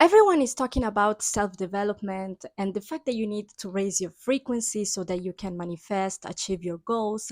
Everyone is talking about self-development and the fact that you need to raise your frequency so that you can manifest, achieve your goals,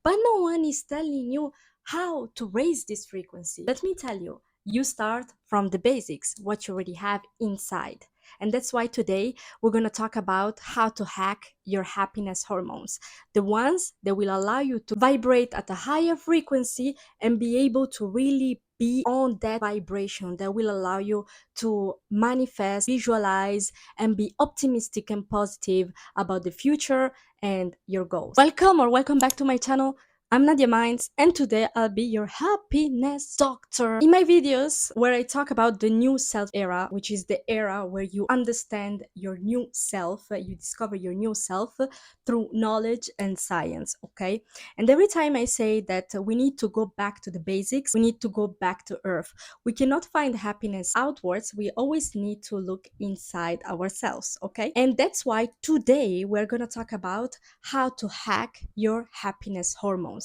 but no one is telling you how to raise this frequency. Let me tell you, you start from the basics, what you already have inside. And that's why today we're going to talk about how to hack your happiness hormones, the ones that will allow you to vibrate at a higher frequency and be able to really be on that vibration that will allow you to manifest, visualize, and be optimistic and positive about the future and your goals. Welcome back to my channel. I'm Nadia Minds, and today I'll be your happiness doctor. In my videos, where I talk about the new self era, which is the era where you understand your new self, you discover your new self through knowledge and science, okay? And every time I say that we need to go back to the basics, we need to go back to earth. We cannot find happiness outwards, we always need to look inside ourselves, okay? And that's why today we're gonna talk about how to hack your happiness hormones.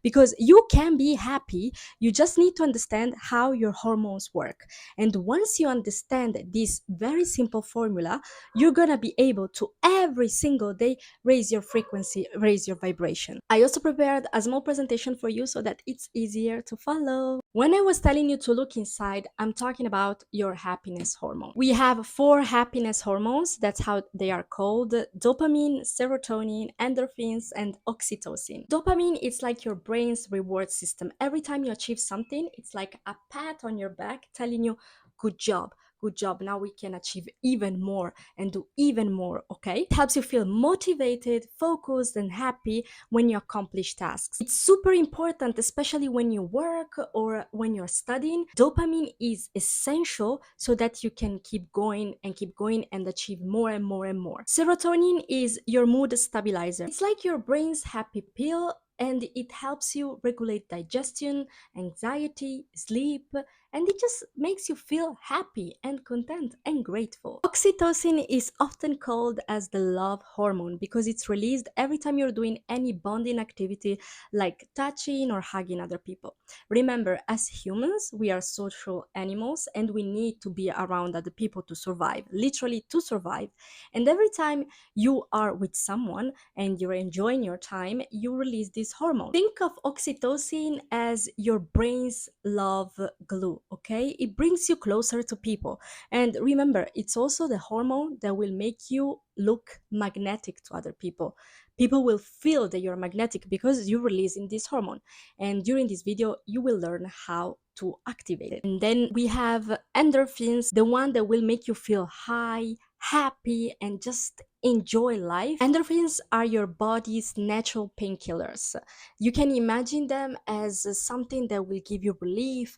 Because you can be happy, you just need to understand how your hormones work. And once you understand this very simple formula, you're gonna be able to every single day raise your frequency, raise your vibration. I also prepared a small presentation for you so that it's easier to follow. When I was telling you to look inside, I'm talking about your happiness hormone. We have 4 happiness hormones, that's how they are called: dopamine, serotonin, endorphins, and oxytocin. Dopamine is like your brain's reward system. Every time you achieve something, it's like a pat on your back telling you, good job. Good job. Now we can achieve even more and do even more, okay? It helps you feel motivated, focused, and happy when you accomplish tasks. It's super important, especially when you work or when you're studying. Dopamine is essential so that you can keep going and achieve more and more and more. Serotonin is your mood stabilizer. It's like your brain's happy pill, and it helps you regulate digestion, anxiety, sleep, and it just makes you feel happy and content and grateful. Oxytocin is often called as the love hormone because it's released every time you're doing any bonding activity like touching or hugging other people. Remember, as humans, we are social animals and we need to be around other people to survive, literally to survive. And every time you are with someone and you're enjoying your time, you release this hormone. Think of oxytocin as your brain's love glue, okay? It brings you closer to people. And remember, it's also the hormone that will make you look magnetic to other people. People will feel that you're magnetic because you're releasing this hormone. And during this video, you will learn how to activate it. And then we have endorphins, the one that will make you feel high, happy, and just enjoy life. Endorphins are your body's natural painkillers. You can imagine them as something that will give you relief,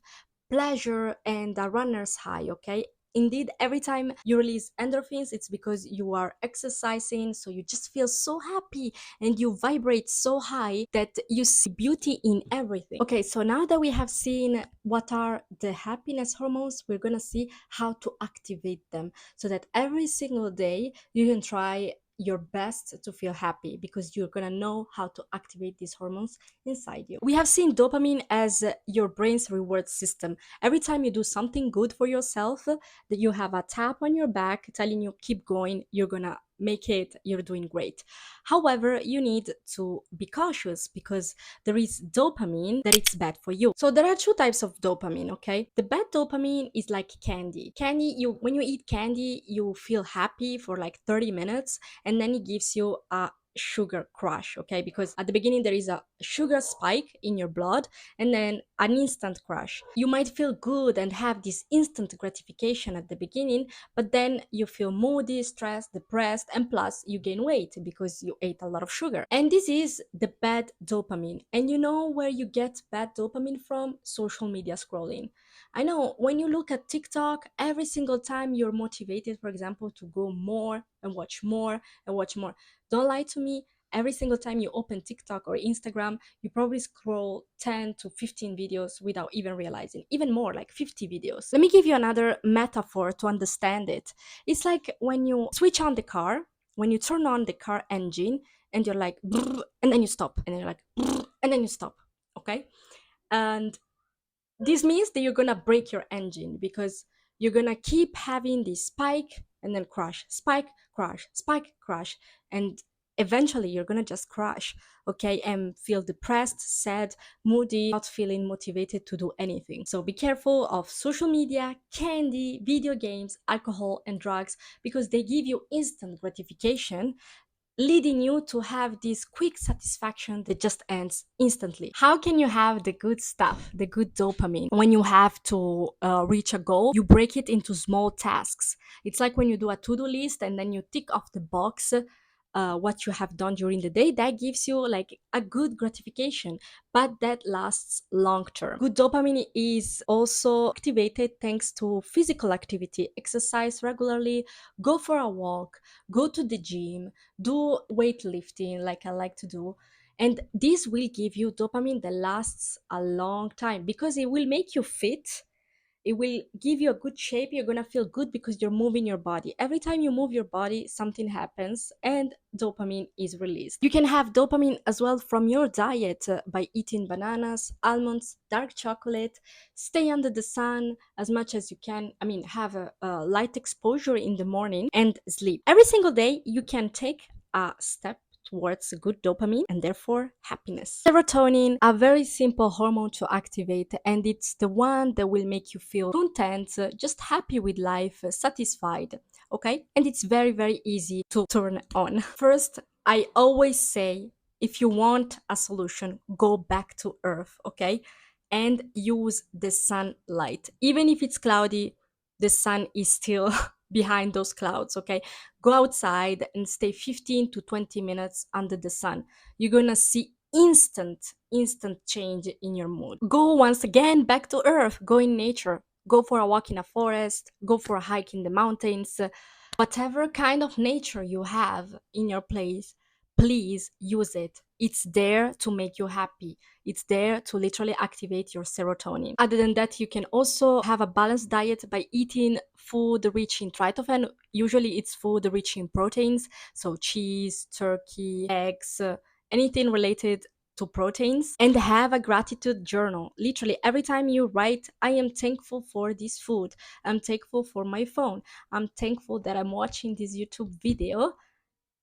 pleasure, and a runner's high, okay? Indeed, every time you release endorphins, it's because you are exercising, so you just feel so happy and you vibrate so high that you see beauty in everything. Okay, so now that we have seen what are the happiness hormones, we're gonna see how to activate them so that every single day you can try your best to feel happy, because you're gonna know how to activate these hormones inside you. We have seen dopamine as your brain's reward system. Every time you do something good for yourself, that you have a tap on your back telling you keep going, you're gonna make it, you're doing great. However, you need to be cautious because there is dopamine that it's bad for you. So there are 2 types of dopamine, okay? The bad dopamine is like candy. You when you eat candy, you feel happy for like 30 minutes and then it gives you a sugar crush, okay? Because at the beginning there is a sugar spike in your blood and then an instant crush. You might feel good and have this instant gratification at the beginning, but then you feel moody, stressed, depressed, and plus you gain weight because you ate a lot of sugar. And this is the bad dopamine. And you know where you get bad dopamine from? Social media scrolling. I know when you look at TikTok, every single time you're motivated, for example, to go more and watch more and watch more. Don't lie to me. Every single time you open TikTok or Instagram, you probably scroll 10 to 15 videos without even realizing, even more, like 50 videos. Let me give you another metaphor to understand it. It's like when you switch on the car, when you turn on the car engine and you're like, "Brrr," and then you stop, and then you're like, "Brrr," and then you stop, okay? And this means that you're gonna break your engine because you're gonna keep having this spike and then crash, spike, crash, spike, crash, and eventually you're gonna just crash, okay, and feel depressed, sad, moody, not feeling motivated to do anything. So be careful of social media, candy, video games, alcohol, and drugs, because they give you instant gratification, leading you to have this quick satisfaction that just ends instantly. How can you have the good stuff, the good dopamine? When you have to reach a goal, you break it into small tasks. It's like when you do a to do list and then you tick off the box. What you have done during the day, that gives you like a good gratification, but that lasts long term. Good dopamine is also activated thanks to physical activity. Exercise regularly, go for a walk, go to the gym, do weightlifting like I like to do. And this will give you dopamine that lasts a long time because it will make you fit. It will give you a good shape. You're going to feel good because you're moving your body. Every time you move your body, something happens and dopamine is released. You can have dopamine as well from your diet by eating bananas, almonds, dark chocolate, stay under the sun as much as you can. I mean, have a light exposure in the morning and sleep. Every single day, you can take a step towards good dopamine and therefore happiness. Serotonin, a very simple hormone to activate, and it's the one that will make you feel content, just happy with life, satisfied. Okay, and it's very, very easy to turn on. First, I always say, if you want a solution, go back to earth, okay, and use the sunlight. Even if it's cloudy, the sun is still behind those clouds, okay? Go outside and stay 15 to 20 minutes under the sun. You're gonna see instant change in your mood. Go once again back to earth, go in nature, go for a walk in a forest, go for a hike in the mountains. Whatever kind of nature you have in your place, please use it. It's there to make you happy. It's there to literally activate your serotonin. Other than that, you can also have a balanced diet by eating food rich in tryptophan. Usually it's food rich in proteins, so cheese, turkey, eggs, anything related to proteins, and have a gratitude journal. Literally every time you write, I am thankful for this food, I'm thankful for my phone, I'm thankful that I'm watching this YouTube video.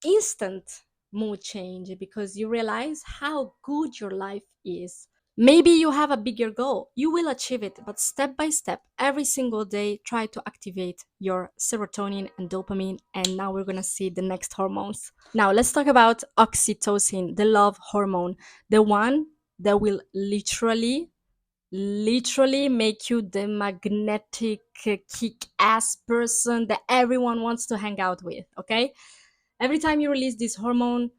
Instant mood change because you realize how good your life is. Maybe you have a bigger goal. You will achieve it, but step by step, every single day, try to activate your serotonin and dopamine. And now we're gonna see the next hormones. Now, let's talk about oxytocin, the love hormone, the one that will literally make you the magnetic kick-ass person that everyone wants to hang out with, okay? Every time you release this hormone,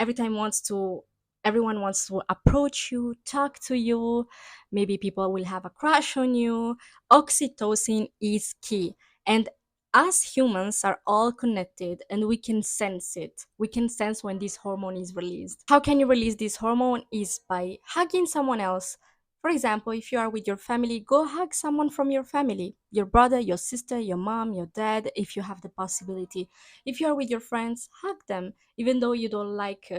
every time wants to everyone wants to approach you, talk to you, maybe people will have a crush on you. Oxytocin is key, and us humans are all connected and we can sense it. We can sense when this hormone is released. How can you release this hormone? Is by hugging someone else. For example, if you are with your family, go hug someone from your family, your brother, your sister, your mom, your dad, if you have the possibility. If you are with your friends, hug them, even though you don't like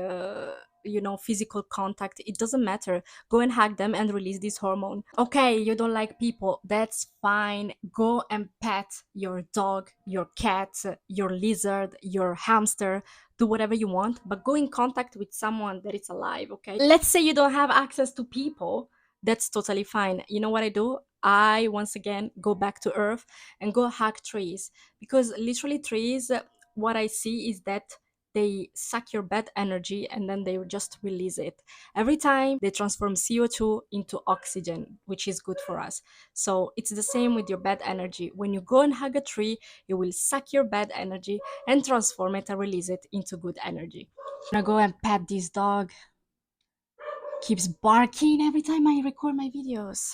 physical contact. It doesn't matter. Go and hug them and release this hormone. Okay, you don't like people, that's fine. Go and pet your dog, your cat, your lizard, your hamster. Do whatever you want, but go in contact with someone that is alive. Okay, let's say you don't have access to people, that's totally fine. You know what I do? I once again go back to earth and go hug trees, because literally trees, what I see is that they suck your bad energy and then they just release it. Every time they transform CO2 into oxygen, which is good for us. So it's the same with your bad energy. When you go and hug a tree, it will suck your bad energy and transform it and release it into good energy. I'm gonna go and pet this dog. Keeps barking every time I record my videos.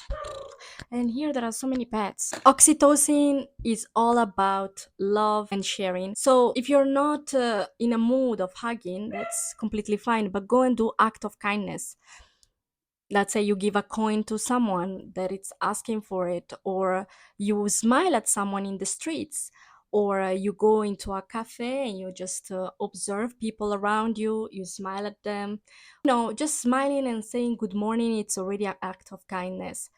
And here there are so many pets. Oxytocin is all about love and sharing. So if you're not in a mood of hugging, that's completely fine, but go and do act of kindness. Let's say you give a coin to someone that it's asking for it, or you smile at someone in the streets, or you go into a cafe and you just observe people around you, you smile at them. Just smiling and saying good morning, it's already an act of kindness.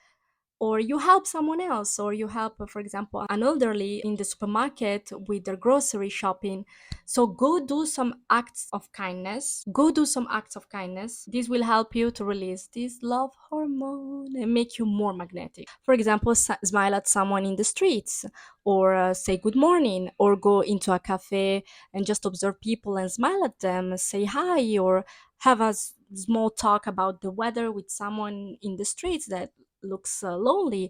or you help someone else, or you help, for example, an elderly in the supermarket with their grocery shopping. So go do some acts of kindness. Go do some acts of kindness. This will help you to release this love hormone and make you more magnetic. For example, smile at someone in the streets, or say good morning, or go into a cafe and just observe people and smile at them, say hi, or have a small talk about the weather with someone in the streets that looks lonely.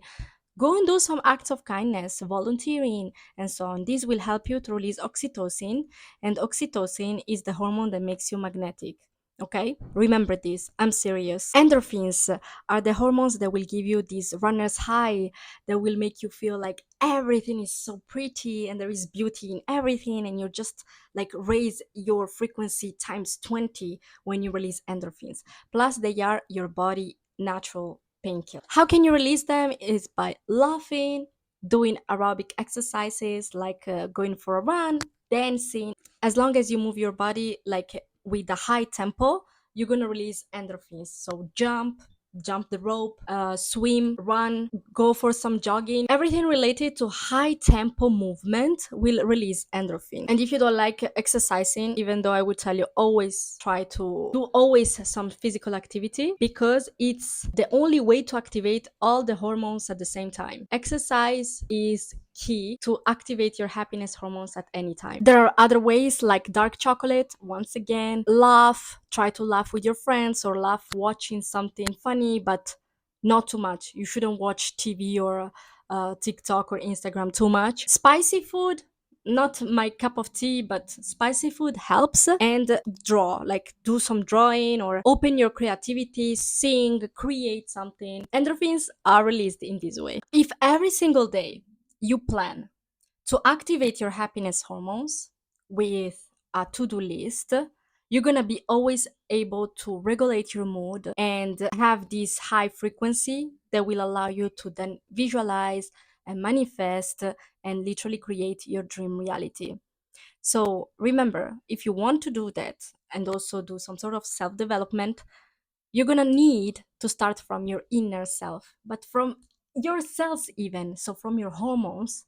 Go and do some acts of kindness, volunteering, and so on. This will help you to release oxytocin, and oxytocin is the hormone that makes you magnetic. Okay, remember this. I'm serious. Endorphins are the hormones that will give you this runner's high, that will make you feel like everything is so pretty and there is beauty in everything, and you just like raise your frequency times 20 when you release endorphins. Plus, they are your body natural painkiller. How can you release them? Is by laughing, doing aerobic exercises like going for a run, dancing. As long as you move your body like with a high tempo, you're gonna release endorphins. So jump the rope, swim, run, go for some jogging. Everything related to high tempo movement will release endorphin. And if you don't like exercising, even though I would tell you always try to do always some physical activity, because it's the only way to activate all the hormones at the same time. Exercise is key to activate your happiness hormones at any time. There are other ways like dark chocolate. Once again, laugh, try to laugh with your friends, or laugh watching something funny, but not too much. You shouldn't watch TV or TikTok or Instagram too much. Spicy food, not my cup of tea, but spicy food helps. And draw, like do some drawing or open your creativity, sing, create something. Endorphins are released in this way. If every single day you plan to activate your happiness hormones with a to-do list, you're going to be always able to regulate your mood and have this high frequency that will allow you to then visualize and manifest and literally create your dream reality. So remember, if you want to do that and also do some sort of self-development, you're gonna need to start from your inner self, but from your cells even, so from your hormones.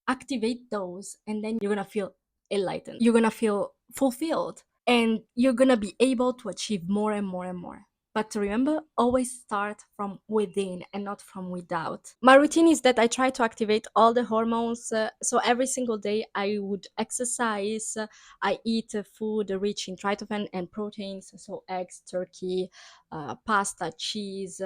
Activate those, and then you're gonna feel enlightened, you're gonna feel fulfilled, and you're gonna be able to achieve more and more and more. But remember, always start from within and not from without. My routine is that I try to activate all the hormones. So every single day I would exercise, I eat food rich in tryptophan and proteins, so eggs, turkey, pasta, cheese,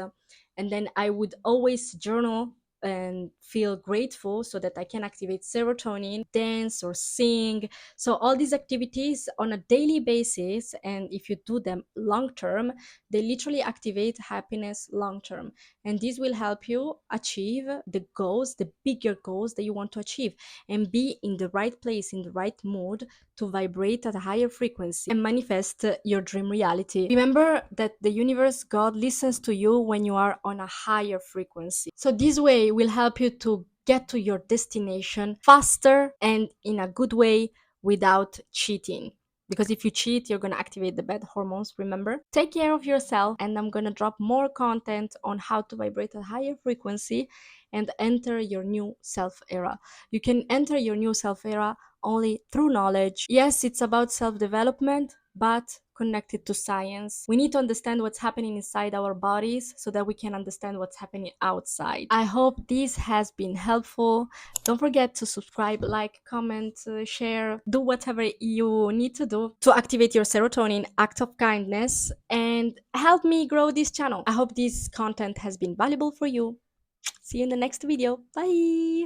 and then I would always journal and feel grateful so that I can activate serotonin, dance or sing. So all these activities on a daily basis, and if you do them long term, they literally activate happiness long term. And this will help you achieve the goals, the bigger goals that you want to achieve, and be in the right place, in the right mood to vibrate at a higher frequency and manifest your dream reality. Remember that the universe, God, listens to you when you are on a higher frequency. So this way will help you to get to your destination faster and in a good way without cheating. Because if you cheat, you're going to activate the bad hormones, remember? Take care of yourself, and I'm going to drop more content on how to vibrate at a higher frequency and enter your new self era. You can enter your new self era only through knowledge. Yes, it's about self-development, but connected to science. We need to understand what's happening inside our bodies so that we can understand what's happening outside. I hope this has been helpful. Don't forget to subscribe, like, comment, share, do whatever you need to do to activate your serotonin, act of kindness, and help me grow this channel. I hope this content has been valuable for you. See you in the next video. Bye!